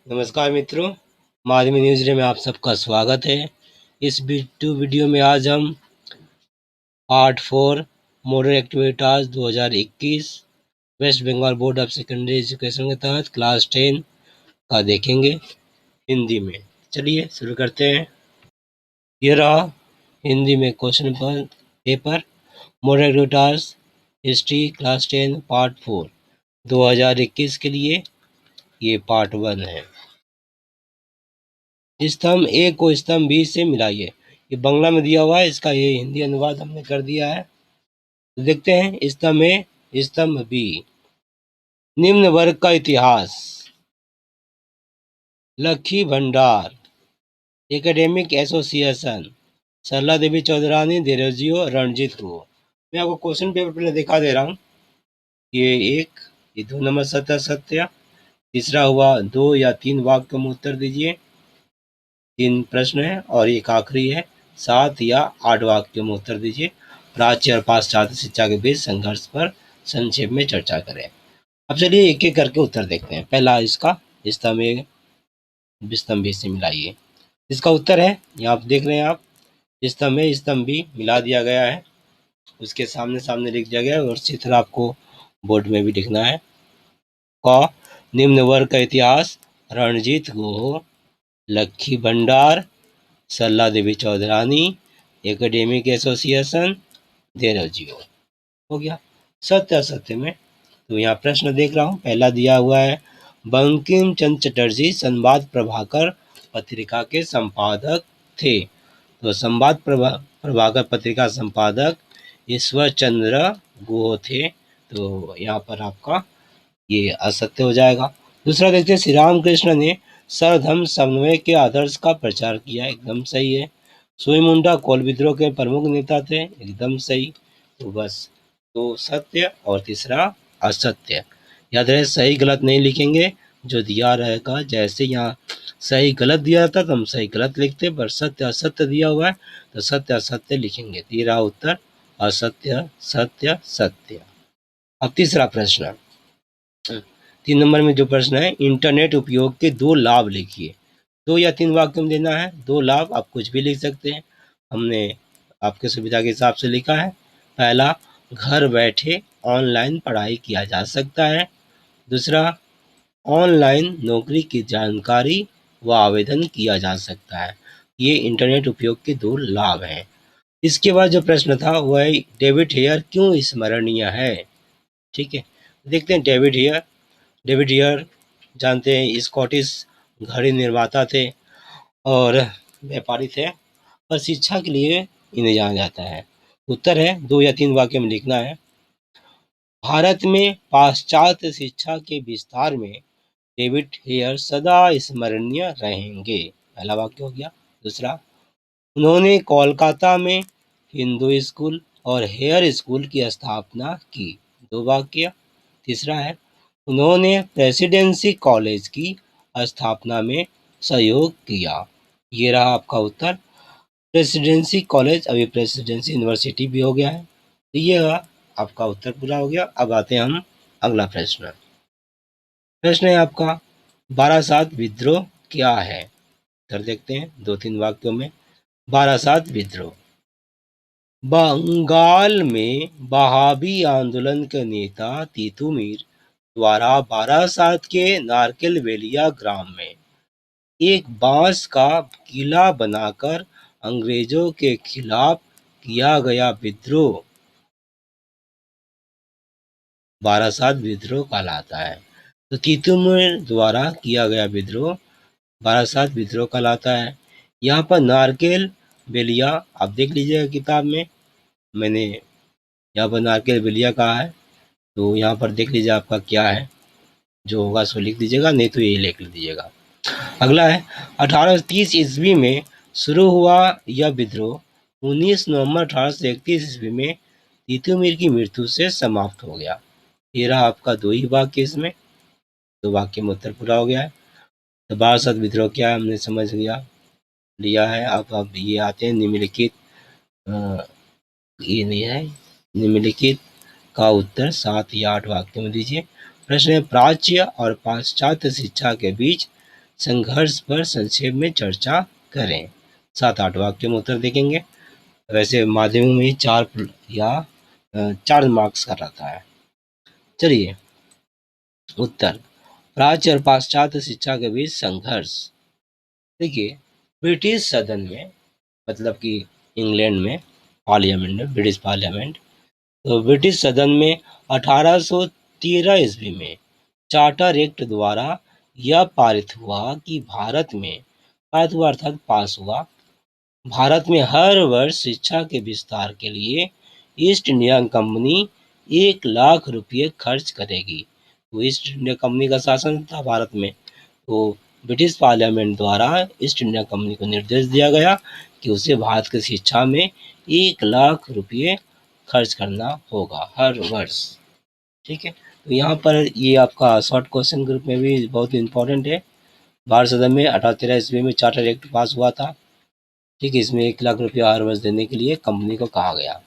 नमस्कार मित्रों, माध्यमी news day में आप सबका स्वागत है। इस वीडियो में आज हम part 4 model activities 2021 West Bengal board of secondary education के तहत क्लास 10 का देखेंगे हिंदी में। चलिए शुरू करते हैं। ये रहा हिंदी में question paper model activities history class 10 part 4 2021 के लिए ये पार्ट 1 है। स्तंभ ए को स्तंभ बी से मिलाइए। ये बांग्ला में दिया हुआ है, इसका ये हिंदी अनुवाद हमने कर दिया है। तो देखते हैं स्तंभ ए स्तंभ बी। निम्न वर्ग का इतिहास लक्खी भंडार एकेडमिक एसोसिएशन सरला देवी चौधरानी देरोजियो रणजीत को। मैं आपको क्वेश्चन पेपर पहले दिखा दे रहा हूँ। ये 2 नंबर सत्य सत्य। तीसरा हुआ 2 या 3 वाक्य में उत्तर दीजिए। 3 प्रश्न है और एक आखिरी है 7 या 8 वाक्यों में उत्तर दीजिए। प्राच्य और पाश्चात्य शिक्षा के बीच संघर्ष पर संक्षेप में चर्चा करें। अब चलिए एक एक करके उत्तर देखते हैं। पहला इसका स्तंभ ए स्तंभ बी से मिलाइए। इसका उत्तर है यहाँ आप देख रहे हैं। आप स्तंभ ए स्तंभ बी मिला दिया गया है, उसके सामने सामने लिख दिया गया है और इसी तरह आपको बोर्ड में भी लिखना है। क निम्न वर्ग का इतिहास रणजीत गुह लक्खी भंडार सरला देवी चौधरानी एकेडमिक एसोसिएशन देरोजियो। हो गया। सत्य असत्य में तो यहाँ प्रश्न देख रहा हूँ। पहला दिया हुआ है बंकिम चंद्र चटर्जी संवाद प्रभाकर पत्रिका के संपादक थे। तो संवाद प्रभाकर पत्रिका संपादक ईश्वर चंद्र गुह थे। तो यहाँ पर आपका ये असत्य हो जाएगा। दूसरा देखते हैं श्री रामकृष्ण ने सर्वधर्म समन्वय के आदर्श का प्रचार किया। एकदम सही है। सुई मुंडा कोल विद्रोह के प्रमुख नेता थे। एकदम सही। तो बस 2 सत्य और तीसरा असत्य। याद रहे सही गलत नहीं लिखेंगे, जो दिया रहेगा। जैसे यहाँ सही गलत दिया जाता तो हम सही गलत लिखते, पर सत्य असत्य दिया हुआ है तो सत्य असत्य लिखेंगे। तेरा उत्तर असत्य सत्य सत्य। अब तीसरा प्रश्न 3 नंबर में जो प्रश्न है इंटरनेट उपयोग के 2 लाभ लिखिए। 2 या 3 वाक्य में देना है। 2 लाभ आप कुछ भी लिख सकते हैं, हमने आपके सुविधा के हिसाब से लिखा है। पहला, घर बैठे ऑनलाइन पढ़ाई किया जा सकता है। दूसरा, ऑनलाइन नौकरी की जानकारी व आवेदन किया जा सकता है। ये इंटरनेट उपयोग के 2 लाभ हैं। इसके बाद जो प्रश्न था वह डेविड हेयर क्यों स्मरणीय है। ठीक है, देखते हैं। डेविड हेयर जानते हैं स्कॉटिश घड़ी निर्माता थे और व्यापारी थे, और शिक्षा के लिए इन्हें जाना जाता है। उत्तर है 2 या 3 वाक्य में लिखना है। भारत में पाश्चात्य शिक्षा के विस्तार में डेविड हेयर सदा स्मरणीय रहेंगे। पहला वाक्य हो गया। दूसरा, उन्होंने कोलकाता में हिंदू स्कूल और हेयर स्कूल की स्थापना की। 2 वाक्य। तीसरा है, उन्होंने प्रेसिडेंसी कॉलेज की स्थापना में सहयोग किया। ये रहा आपका उत्तर। प्रेसिडेंसी कॉलेज अभी प्रेसिडेंसी यूनिवर्सिटी भी हो गया है। तो ये आपका उत्तर पूरा हो गया। अब आते हैं हम अगला प्रश्न। प्रश्न है आपका बारासात विद्रोह क्या है। उत्तर देखते हैं 2-3 वाक्यों में। बारासात विद्रोह बंगाल में बहावी आंदोलन के नेता तीतुमीर द्वारा बारासात के नारकेलवेलिया ग्राम में एक बांस का किला बनाकर अंग्रेजों के खिलाफ किया गया विद्रोह बारासात विद्रोह कहलाता है। तो तीतुमीर द्वारा किया गया विद्रोह बारासात विद्रोह कहलाता है। यहाँ पर नारकेल बेलिया आप देख लीजिएगा किताब में, मैंने यहाँ पर नारकेल बेलिया कहा है। तो यहाँ पर देख लीजिए आपका क्या है, जो होगा सो लिख दीजिएगा, नहीं तो ये लिख दीजिएगा। अगला है 1830 ईस्वी में शुरू हुआ यह विद्रोह 19 नवंबर 1831 ईस्वी में तीतुमीर की मृत्यु से समाप्त हो गया। ये रहा आपका 2 ही वाक्य, इसमें 2 वाक्य में उत्तर पूरा हो गया है। तो बारासात विद्रोह क्या है हमने समझ लिया है। अब ये आते हैं निम्नलिखित ये नहीं है निम्नलिखित का उत्तर 7 या 8 वाक्यों में दीजिए। प्रश्न है प्राच्य और पाश्चात्य शिक्षा के बीच संघर्ष पर संक्षेप में चर्चा करें। 7-8 वाक्य में उत्तर देखेंगे। वैसे माध्यमिक में 4 मार्क्स का रहता है। चलिए उत्तर, प्राच्य और पाश्चात्य शिक्षा के बीच संघर्ष। देखिए ब्रिटिश सदन में, मतलब कि इंग्लैंड में पार्लियामेंट में, ब्रिटिश पार्लियामेंट, तो ब्रिटिश सदन में 1813 ईस्वी में चार्टर एक्ट द्वारा यह पारित हुआ कि भारत में, पारित हुआ अर्थात पास हुआ, भारत में हर वर्ष शिक्षा के विस्तार के लिए ईस्ट इंडिया कंपनी 1 लाख रुपये खर्च करेगी। तो ईस्ट इंडिया कंपनी का शासन था भारत में, तो ब्रिटिश पार्लियामेंट द्वारा ईस्ट इंडिया कंपनी को निर्देश दिया गया कि उसे भारत की शिक्षा में 1 लाख रुपये खर्च करना होगा हर वर्ष। ठीक है, तो यहाँ पर ये आपका शॉर्ट क्वेश्चन ग्रुप में भी बहुत इंपॉर्टेंट है। भारत सदन में 1813 ईस्वी में चार्टर एक्ट पास हुआ था। ठीक है, इसमें 1 लाख रुपया हर वर्ष देने के लिए कंपनी को कहा गया।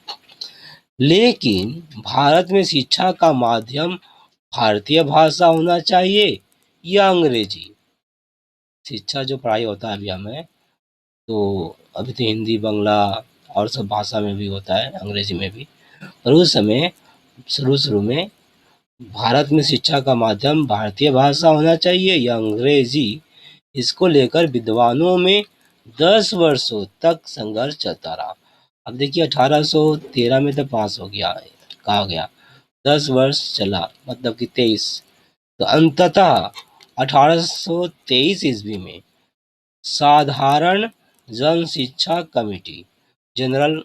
लेकिन भारत में शिक्षा का माध्यम भारतीय भाषा होना चाहिए या अंग्रेजी। शिक्षा जो पढ़ाई होता है अभी हमें, तो अभी तो हिंदी, बांग्ला और सब भाषा में भी होता है, अंग्रेजी में भी। और उस समय शुरू में भारत में शिक्षा का माध्यम भारतीय भाषा होना चाहिए या अंग्रेजी, इसको लेकर विद्वानों में 10 वर्षों तक संघर्ष चलता रहा। अब देखिए 1813 में तो पास हो गया, कहा गया, 10 वर्ष चला, मतलब कि 23। तो अंततः 1823 ईस्वी में साधारण जन शिक्षा कमेटी, जनरल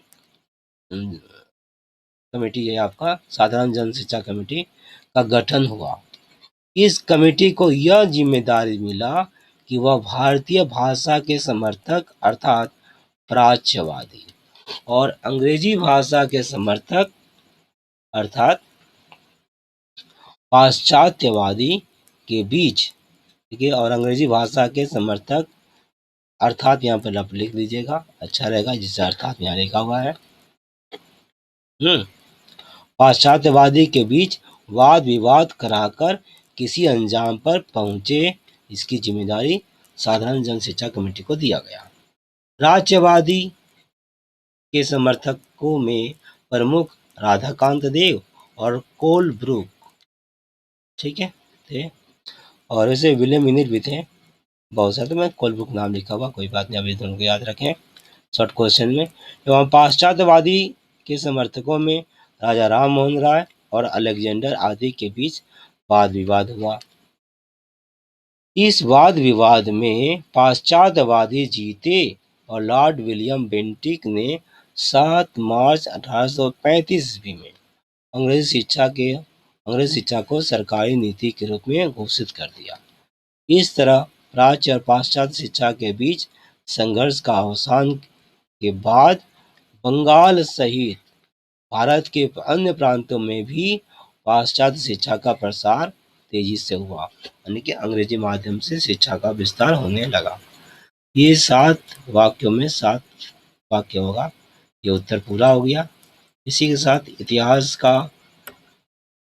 कमेटी है आपका, साधारण जन शिक्षा कमेटी का गठन हुआ। इस कमेटी को यह जिम्मेदारी मिला कि वह भारतीय भाषा के समर्थक अर्थात प्राच्यवादी और अंग्रेजी भाषा के समर्थक अर्थात पाश्चात्यवादी के बीच, ठीक है, और अंग्रेजी भाषा के समर्थक अर्थात यहाँ पर आप लिख लीजिएगा, अच्छा रहेगा, जिससे अर्थात यहाँ लिखा हुआ है। पाश्चात्यवादी के बीच वाद विवाद कराकर किसी अंजाम पर पहुंचे, इसकी जिम्मेदारी साधारण जन शिक्षा कमेटी को दिया गया। राज्यवादी के समर्थकों में प्रमुख राधाकांत देव और कोलब्रुक, ठीक है, थे। और वैसे विलियम इनिट भी थे बहुत सारे, तो मैं कोलब्रुक नाम लिखा हुआ, कोई बात नहीं, अभी दोनों को याद रखें शॉर्ट क्वेश्चन में। एवं पाश्चात्यवादी के समर्थकों में राजा राम मोहन राय और अलेक्जेंडर आदि के बीच वाद विवाद हुआ। इस वाद विवाद में पाश्चात्यवादी जीते और लॉर्ड विलियम बेंटिक ने 7 मार्च 1835 ईस्वी में अंग्रेजी शिक्षा को सरकारी नीति के रूप में घोषित कर दिया। इस तरह प्राच्य और पाश्चात्य शिक्षा के बीच संघर्ष का अवसान के बाद बंगाल सहित भारत के अन्य प्रांतों में भी पाश्चात्य शिक्षा का प्रसार तेजी से हुआ, यानी कि अंग्रेजी माध्यम से शिक्षा का विस्तार होने लगा। ये 7 वाक्यों में 7 वाक्य होगा। ये उत्तर पूरा हो गया। इसी के साथ इतिहास का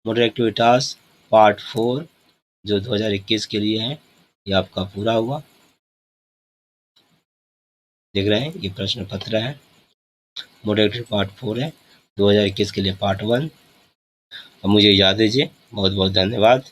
मोटर एक्टिविटास पार्ट 4 जो 2021 के लिए है, ये आपका पूरा हुआ। देख रहे हैं, ये प्रश्न पत्र है, मोटर एक्टिविटी पार्ट 4 है, 2021 के लिए पार्ट 1। अब मुझे याद दीजिए। बहुत बहुत धन्यवाद।